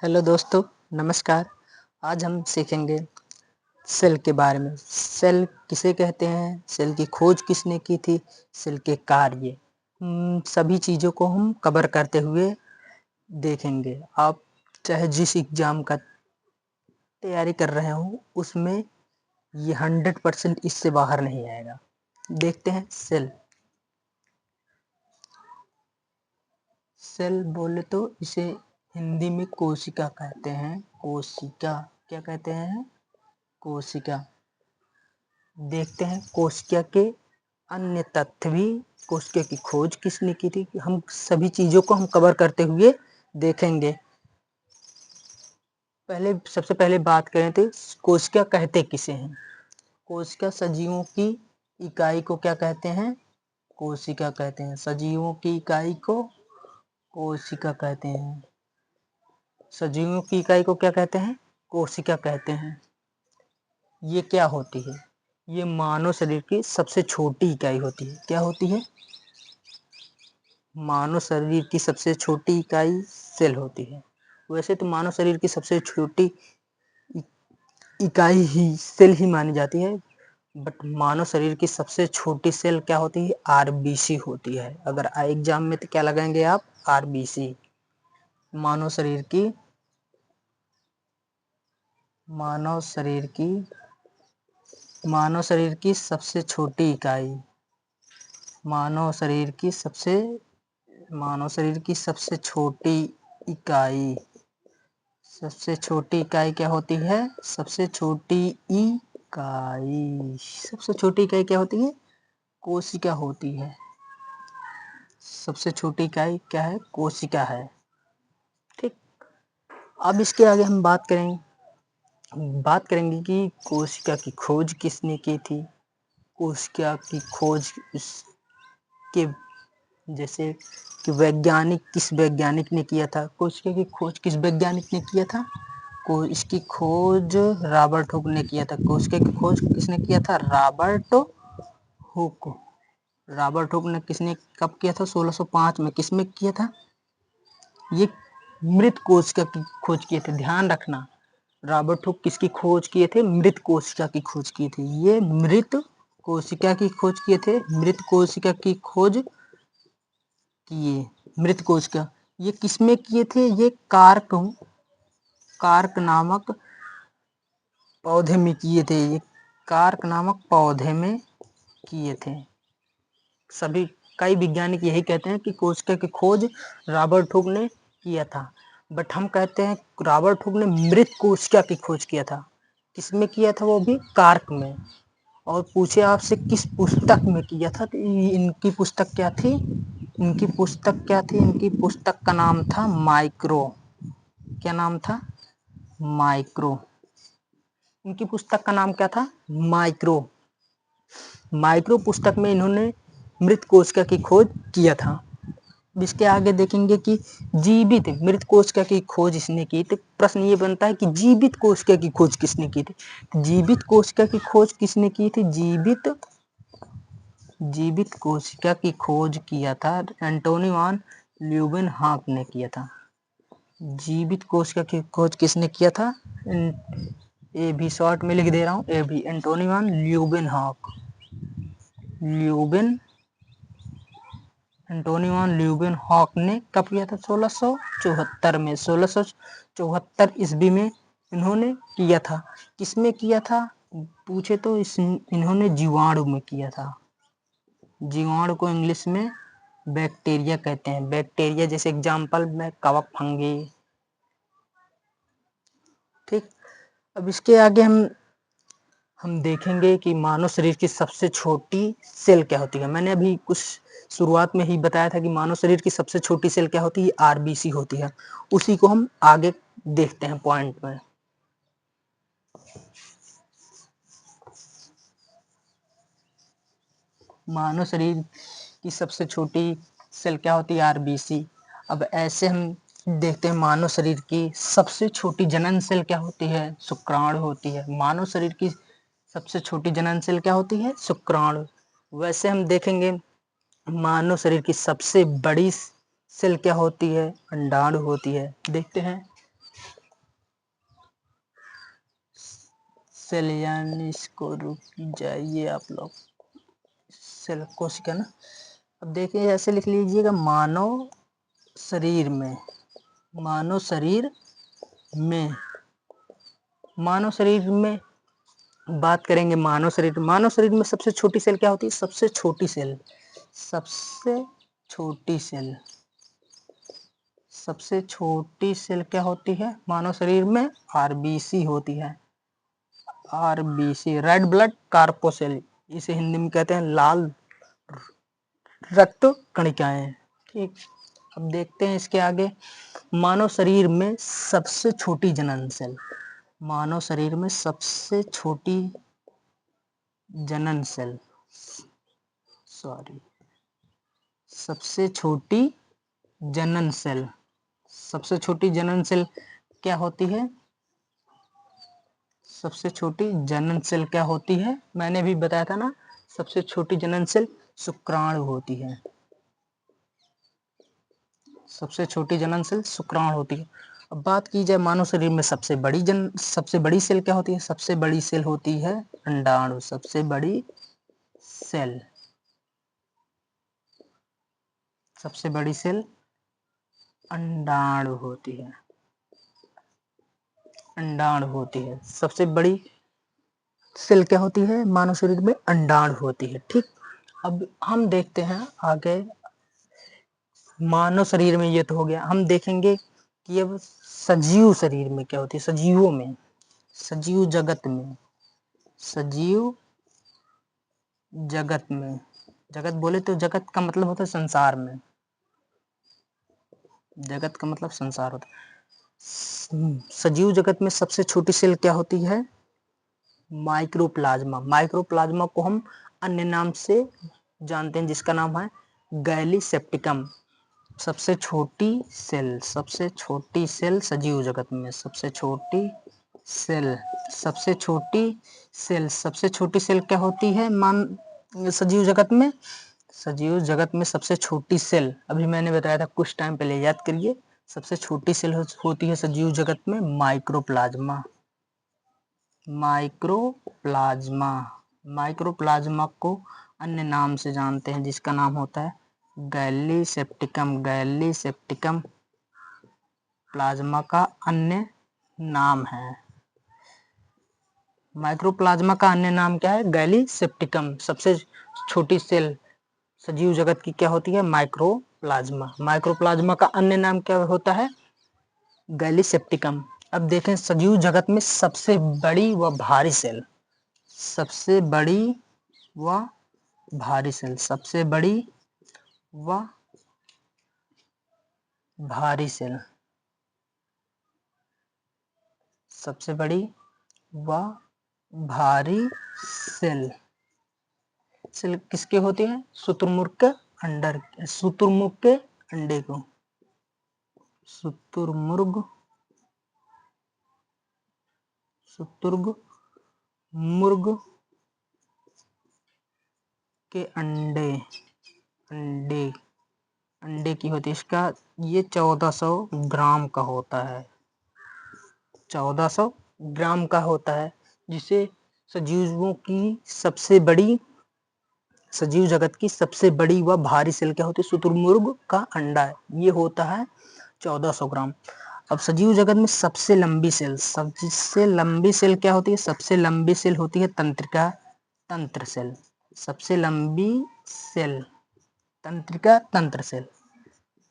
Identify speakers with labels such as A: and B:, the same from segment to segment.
A: Hello दोस्तों, नमस्कार। आज हम सीखेंगे सेल के बारे में। सेल किसे कहते हैं, सेल की खोज किसने की थी, सेल के कार्य, सभी चीज़ों को हम कवर करते हुए देखेंगे। आप चाहे जिस एग्ज़ाम का तैयारी कर रहे हो उसमें ये 100% इससे बाहर नहीं आएगा। देखते हैं सेल। सेल बोले तो इसे हिंदी में कोशिका कहते हैं। कोशिका क्या कहते हैं? कोशिका। देखते हैं कोशिका के अन्य तथ्य भी। कोशिका की खोज किसने की थी, हम सभी चीज़ों को हम कवर करते हुए देखेंगे। सबसे पहले बात करें तो कोशिका कहते किसे हैं। कोशिका सजीवों की इकाई को क्या कहते हैं? कोशिका कहते हैं। सजीवों की इकाई को कोशिका कहते हैं। सजीवों की इकाई को क्या कहते हैं? कोशिका कहते हैं। ये क्या होती है? ये मानव शरीर की सबसे छोटी इकाई होती है। क्या होती है? मानव शरीर की सबसे छोटी इकाई सेल होती है। वैसे तो मानव शरीर की सबसे छोटी इकाई ही सेल ही मानी जाती है, बट मानव शरीर की सबसे छोटी सेल क्या होती है? आरबीसी होती है। अगर एग्जाम में तो क्या लगाएंगे आप? आरबीसी। मानव शरीर की सबसे छोटी इकाई। मानव शरीर की सबसे छोटी इकाई। सबसे छोटी इकाई क्या होती है? सबसे छोटी इकाई क्या होती है? कोशिका होती है। सबसे छोटी इकाई क्या है? कोशिका है। ठीक। अब इसके आगे हम बात करेंगे कि कोशिका की खोज किसने की थी। कोशिका की खोज के जैसे कि किस वैज्ञानिक ने किया था। कोशिका की खोज किस वैज्ञानिक ने किया था? इसकी खोज रॉबर्ट हुक ने किया था। कोशिका की खोज किसने किया था? Robert Hooke. रॉबर्ट हुक ने कब किया था? 1605 में। किसमें किया था? ये मृत कोशिका की खोज किए थे। ध्यान रखना, रॉबर्ट हुक किसकी खोज किए थे? मृत कोशिका की खोज किए थे। ये मृत कोशिका की खोज किए थे। मृत कोशिका की खोज किए। मृत कोशिका ये किसमें किए थे? ये कार्क नामक पौधे में किए थे। ये कार्क नामक पौधे में किए थे। कई वैज्ञानिक यही कहते हैं कि कोशिका की खोज रॉबर्ट हुक ने किया था, बट हम कहते हैं रॉबर्ट हुक ने मृत कोशिका की खोज किया था। किसमें किया था? वो भी कार्क में। और पूछे आपसे किस पुस्तक में किया था, तो इनकी पुस्तक क्या थी? इनकी पुस्तक का नाम था माइक्रो। क्या नाम था? माइक्रो। इनकी पुस्तक का नाम क्या था? माइक्रो। माइक्रो पुस्तक में इन्होंने मृत कोशिका की खोज किया था। इसके आगे देखेंगे कि जीवित मृत कोशिका की खोज इसने की। तो प्रश्न ये बनता है कि जीवित कोशिका की खोज किसने की थी? जीवित कोशिका की खोज किसने की थी? जीवित कोशिका की खोज किया था एंटोनी वान ल्यूवेनहॉक ने किया था। जीवित कोशिका की खोज किसने किया था? ए भी शॉर्ट में लिख दे रहा हूँ, ए भी एंटोनी वान ल्यूवेनहॉक ने कब किया था? 1674 में। 1674 ईस्वी में इन्होंने किया था। किसमें किया था पूछे तो इन्होंने जीवाणु में किया था। जीवाणु को इंग्लिश में बैक्टीरिया कहते हैं। बैक्टीरिया जैसे एग्जाम्पल में कवक, फंगी। ठीक। अब इसके आगे हम देखेंगे कि मानव शरीर की सबसे छोटी सेल क्या होती है। मैंने अभी कुछ शुरुआत में ही बताया था कि मानव शरीर की सबसे छोटी सेल क्या होती है? आरबीसी होती है। उसी को हम आगे देखते हैं पॉइंट में। मानव शरीर की सबसे छोटी सेल क्या होती है? आरबीसी। अब ऐसे हम देखते हैं मानव शरीर की सबसे छोटी जनन सेल क्या होती है? शुक्राणु होती है। मानव शरीर की सबसे छोटी जनन सेल क्या होती है? शुक्राणु। वैसे हम देखेंगे मानव शरीर की सबसे बड़ी सेल क्या होती है? अंडाणु होती है। देखते हैं सेल, यानी इसको रुक जाइए आप लोग, सेल कोशिका ना। अब देखिए ऐसे लिख लीजिएगा, मानव शरीर में, मानव शरीर में, मानव शरीर में बात करेंगे। मानव शरीर में सबसे छोटी सेल क्या होती है? सबसे छोटी सेल, सबसे छोटी सेल, सबसे छोटी सेल क्या होती है मानव शरीर में? आरबीसी होती है, आरबीसी, रेड ब्लड कार्पोसेल, इसे हिंदी में कहते हैं लाल रक्त कणिकाएं। ठीक, अब देखते हैं इसके आगे। मानव शरीर में सबसे छोटी जनन सेल, मानव शरीर में सबसे छोटी जनन सेल, सॉरी, सबसे छोटी जनन सेल, सबसे छोटी जनन सेल क्या होती है? सबसे छोटी जनन सेल क्या होती है? मैंने भी बताया था ना, सबसे छोटी जनन सेल शुक्राणु होती है, सबसे छोटी जनन सेल शुक्राणु होती है। अब बात की जाए मानव शरीर में सबसे बड़ी सेल क्या होती है? सबसे बड़ी सेल होती है अंडाणु, सबसे बड़ी सेल, सबसे बड़ी सेल अंडाणु होती है, अंडाणु होती है। सबसे बड़ी सेल क्या होती है मानव शरीर में? अंडाणु होती है। ठीक, अब हम देखते हैं आगे। मानव शरीर में ये तो हो गया। हम देखेंगे कि अब सजीव शरीर में क्या होती है, सजीवों में, सजीव जगत में, सजीव जगत में, जगत बोले तो जगत का मतलब होता है संसार में, जगत का मतलब संसार होता है। सजीव जगत में सबसे छोटी सेल क्या होती है? माइक्रोप्लाज्मा। माइक्रोप्लाज्मा को हम अन्य नाम से जानते हैं, जिसका नाम है गैलीसेप्टिकम। सबसे छोटी सेल, सबसे छोटी सेल सजीव जगत में, सबसे छोटी सेल, सबसे छोटी सेल, सबसे छोटी सेल क्या होती है सजीव जगत में? सजीव जगत में सबसे छोटी सेल, अभी मैंने बताया था कुछ टाइम पहले, याद करिए। सबसे छोटी सेल होती है सजीव जगत में माइक्रोप्लाज्मा, माइक्रोप्लाज्मा। माइक्रोप्लाज्मा को अन्य नाम से जानते हैं, जिसका नाम होता है गैलीसेप्टिकम। गैलीसेप्टिकम प्लाज्मा का अन्य नाम है। माइक्रोप्लाज्मा का अन्य नाम क्या है? गैलीसेप्टिकम। सबसे छोटी सेल सजीव जगत की क्या होती है? माइक्रोप्लाज्मा। माइक्रोप्लाज्मा का अन्य नाम क्या होता है? गैलीसेप्टिकम। अब देखें सजीव जगत में सबसे बड़ी व भारी सेल, सबसे बड़ी व भारी सेल, सबसे बड़ी व भारी सेल, सबसे बड़ी व भारी सेल, सेल किसके होते हैं? शुतुरमुर्ग के अंडर, शुतुरमुर्ग के अंडे को, शुतुरमुर्ग, शुतुरमुर्ग के अंडे, अंडे, अंडे की होती है। इसका ये 1400 ग्राम का होता है, 1400 ग्राम का होता है, जिसे सजीवों की सबसे बड़ी, सजीव जगत की सबसे बड़ी व भारी सेल क्या होती है? शुतुरमुर्ग का अंडा है, ये होता है 1400 ग्राम। अब सजीव जगत में सबसे लंबी सेल, सबसे लंबी सेल क्या होती है? सबसे लंबी सेल होती है तंत्रिका तंत्र सेल, सबसे लंबी सेल तंत्रिका तंत्र सेल,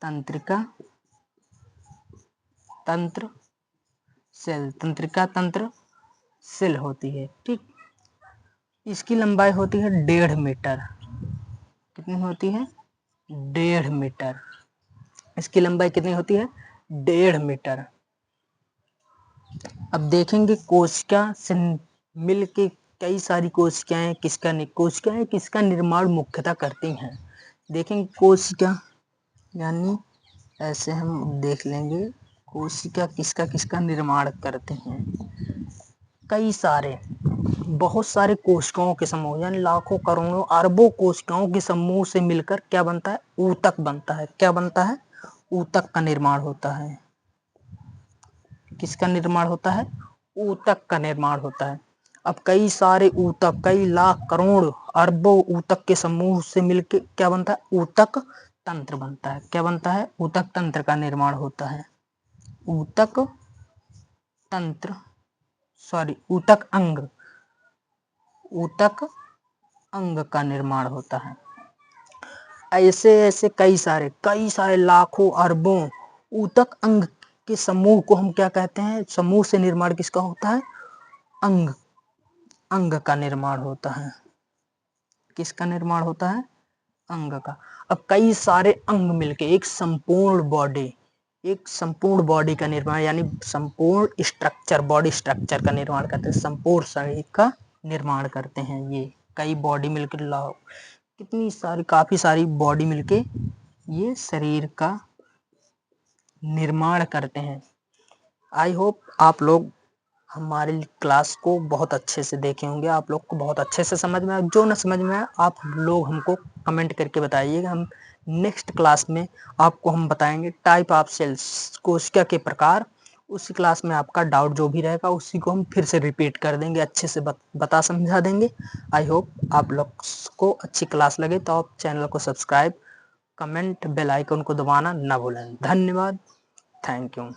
A: तंत्रिका तंत्र सेल, तंत्रिका तंत्र सेल होती है। ठीक, इसकी लंबाई होती है 1.5 मीटर। कितनी होती है? 1.5 मीटर। इसकी लंबाई कितनी होती है? 1.5 मीटर। अब देखेंगे कोशिका से मिल के कई सारी कोशिकाएं किसका निर्माण मुख्यतः करती हैं। देखेंगे कोशिका, यानी ऐसे हम देख लेंगे कोशिका किसका किसका निर्माण करते हैं। कई सारे, बहुत सारे कोशिकाओं के समूह, यानी लाखों करोड़ों अरबों कोशिकाओं के समूह से मिलकर क्या बनता है? ऊतक बनता है। क्या बनता है? ऊतक का निर्माण होता है। किसका निर्माण होता है? ऊतक का निर्माण होता है। अब कई सारे ऊतक, कई लाख करोड़ अरबों ऊतक के समूह से मिलके क्या बनता है? ऊतक तंत्र बनता है। क्या बनता है? ऊतक तंत्र का निर्माण होता है। ऊतक तंत्र, सॉरी, ऊतक अंग, ऊतक अंग का निर्माण होता है। ऐसे ऐसे कई सारे लाखों अरबों ऊतक अंग के समूह को हम क्या कहते हैं? समूह से निर्माण किसका होता है? अंग, अंग का निर्माण होता है। किसका निर्माण होता है? अंग का। अब कई सारे अंग मिलके एक संपूर्ण बॉडी, एक संपूर्ण बॉडी का निर्माण, यानी संपूर्ण स्ट्रक्चर, बॉडी स्ट्रक्चर का निर्माण करते हैं, संपूर्ण शरीर का निर्माण करते हैं। ये कई बॉडी मिलकर कितनी सारी, काफी सारी बॉडी मिलके ये शरीर का निर्माण करते हैं। आई होप आप लोग हमारी क्लास को बहुत अच्छे से देखे होंगे, आप लोग को बहुत अच्छे से समझ में आया। जो ना समझ में आया आप लोग हमको कमेंट करके बताइएगा। हम नेक्स्ट क्लास में आपको हम बताएंगे टाइप ऑफ सेल्स, कोशिका के प्रकार। उसी क्लास में आपका डाउट जो भी रहेगा उसी को हम फिर से रिपीट कर देंगे, अच्छे से बता समझा देंगे। आई होप आप लोग को अच्छी क्लास लगे तो आप चैनल को सब्सक्राइब, कमेंट, बेल आइकन को दबाना ना भूलें। धन्यवाद, थैंक यू।